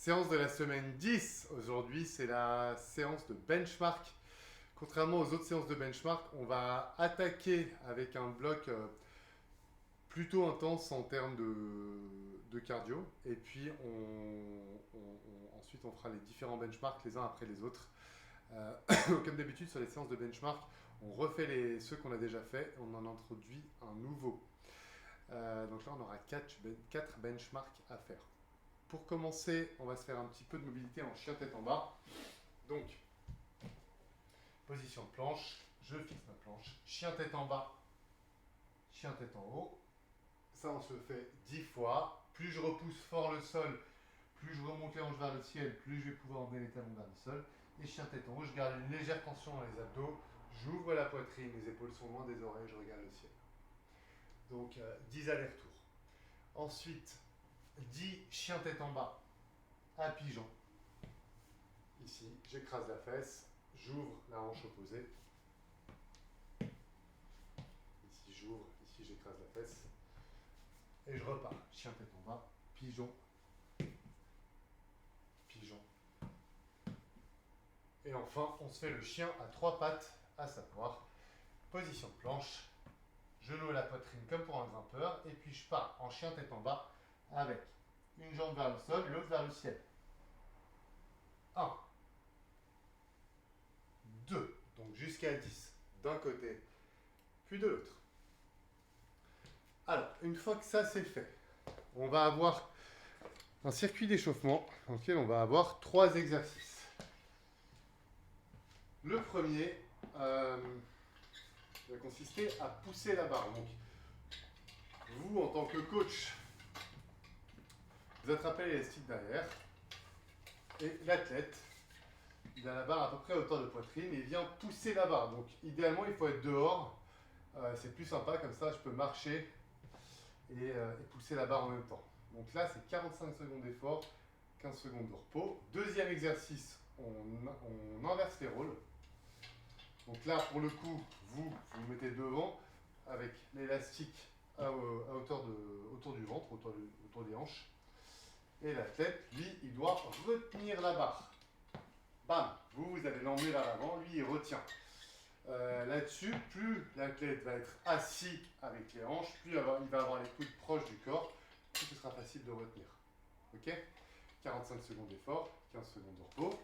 Séance de la semaine 10. Aujourd'hui, c'est la séance de benchmark. Contrairement aux autres séances de benchmark, on va attaquer avec un bloc plutôt intense en termes de cardio. Et puis, ensuite, on fera les différents benchmarks les uns après les autres. Comme d'habitude, sur les séances de benchmark, on refait ceux qu'on a déjà fait et on en introduit un nouveau. Donc là, on aura 4 benchmarks à faire. Pour commencer, on va se faire un petit peu de mobilité en chien tête en bas. Donc, position de planche, je fixe ma planche, chien tête en bas, chien tête en haut. Ça, on se le fait 10 fois. Plus je repousse fort le sol, plus je remonte les hanches vers le ciel, plus je vais pouvoir emmener les talons vers le sol. Et chien tête en haut, je garde une légère tension dans les abdos, j'ouvre la poitrine, les épaules sont loin des oreilles, je regarde le ciel. Donc, 10 allers-retours. Ensuite, 10 chien tête en bas à pigeon. Ici, j'écrase la fesse, j'ouvre la hanche opposée. Ici, j'ouvre, ici, j'écrase la fesse. Et je repars. Chien tête en bas, pigeon, pigeon. Et enfin, on se fait le chien à 3 pattes, à savoir position de planche, genou à la poitrine comme pour un grimpeur. Et puis, je pars en chien tête en bas avec une jambe vers le sol, l'autre vers le ciel. 1, 2, donc jusqu'à 10 d'un côté, puis de l'autre. Alors, une fois que ça c'est fait, on va avoir un circuit d'échauffement dans lequel on va avoir 3 exercices. Le premier va consister à pousser la barre. Donc, vous, en tant que coach, vous attrapez l'élastique derrière et l'athlète, il a la barre à peu près à hauteur de poitrine et il vient pousser la barre. Donc, idéalement, il faut être dehors. C'est plus sympa, comme ça, je peux marcher et pousser la barre en même temps. Donc là, c'est 45 secondes d'effort, 15 secondes de repos. Deuxième exercice, on inverse les rôles. Donc là, pour le coup, vous mettez devant avec l'élastique autour du ventre, autour des hanches. Et l'athlète, lui, il doit retenir la barre. Bam! Vous allez l'emmener vers l'avant, lui, il retient. Là-dessus, plus l'athlète va être assis avec les hanches, plus il va avoir les coudes proches du corps, plus ce sera facile de retenir. Ok? 45 secondes d'effort, 15 secondes de repos.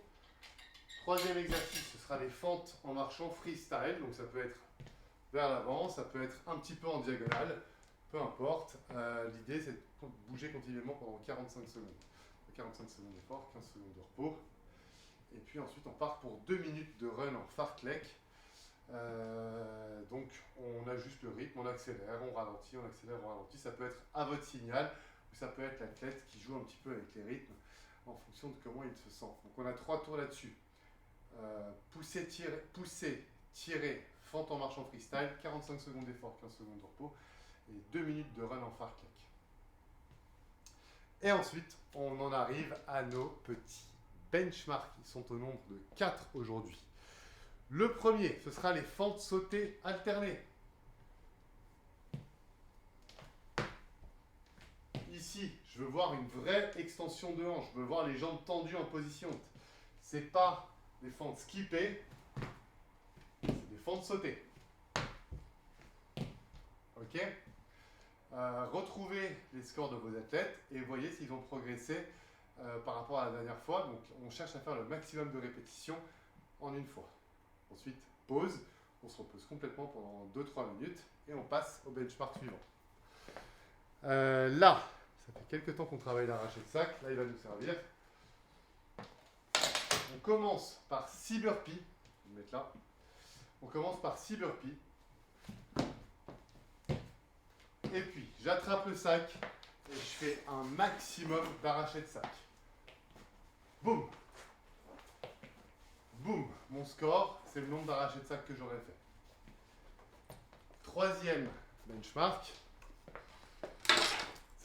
Troisième exercice, ce sera les fentes en marchant freestyle. Donc ça peut être vers l'avant, ça peut être un petit peu en diagonale, peu importe. L'idée, c'est de bouger continuellement pendant 45 secondes. 45 secondes d'effort, 15 secondes de repos. Et puis ensuite, on part pour 2 minutes de run en fartlek. Donc on ajuste le rythme, on accélère, on ralentit, on accélère, on ralentit. Ça peut être à votre signal ou ça peut être l'athlète qui joue un petit peu avec les rythmes en fonction de comment il se sent. Donc on a 3 tours là-dessus. Pousser, tirer, fente en marchant freestyle, 45 secondes d'effort, 15 secondes de repos et 2 minutes de run en fartlek. Et ensuite, on en arrive à nos petits benchmarks. Ils sont au nombre de 4 aujourd'hui. Le premier, ce sera les fentes sautées alternées. Ici, je veux voir une vraie extension de hanche. Je veux voir les jambes tendues en position. Ce n'est pas des fentes skippées, c'est des fentes sautées. Ok? Retrouvez les scores de vos athlètes et voyez s'ils ont progressé par rapport à la dernière fois. Donc, on cherche à faire le maximum de répétitions en une fois. Ensuite, pause. On se repose complètement pendant 2-3 minutes et on passe au benchmark suivant. Là, ça fait quelques temps qu'on travaille l'arraché de sac. Là, il va nous servir. On commence par 6 burpees. Je vais le mettre là. On commence par 6 burpees. Et puis, j'attrape le sac et je fais un maximum d'arraché de sac. Boum! Boum! Mon score, c'est le nombre d'arrachés de sac que j'aurais fait. Troisième benchmark.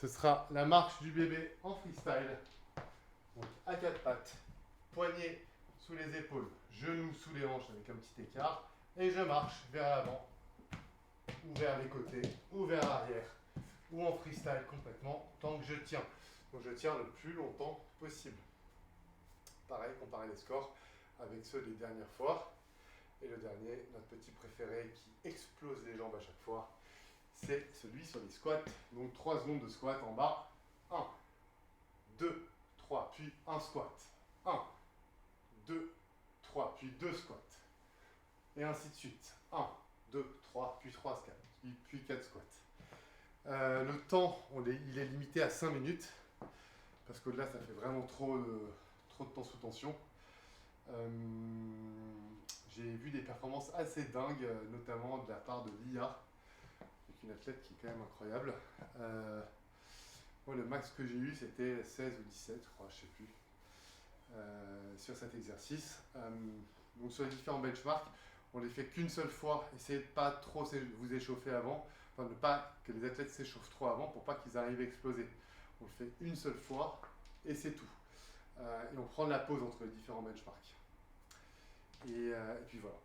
Ce sera la marche du bébé en freestyle. Donc à 4 pattes, poignets sous les épaules, genoux sous les hanches avec un petit écart. Et je marche vers l'avant, ou vers les côtés, ou vers l'arrière, ou en freestyle complètement, tant que je tiens. Donc je tiens le plus longtemps possible. pareil, comparer les scores avec ceux des dernières fois. Et le dernier, notre petit préféré qui explose les jambes à chaque fois, c'est celui sur les squats. Donc 3 secondes de squat en bas. 1, 2, 3, puis un squat. 1, 2, 3, puis 2 squats. Et ainsi de suite. 1, 2, 3, puis 3 squats, puis 4 squats. Le temps, il est limité à 5 minutes, parce qu'au-delà, ça fait vraiment trop de temps sous tension. J'ai vu des performances assez dingues, notamment de la part de Lia, avec une athlète qui est quand même incroyable. Moi, le max que j'ai eu, c'était 16 ou 17, je crois, je ne sais plus, sur cet exercice. Donc sur les différents benchmarks, on les fait qu'une seule fois. Essayez de ne pas trop vous échauffer avant, enfin ne pas que les athlètes s'échauffent trop avant pour pas qu'ils arrivent à exploser. On le fait une seule fois et c'est tout. Et on prend de la pause entre les différents benchmarks. Et puis voilà.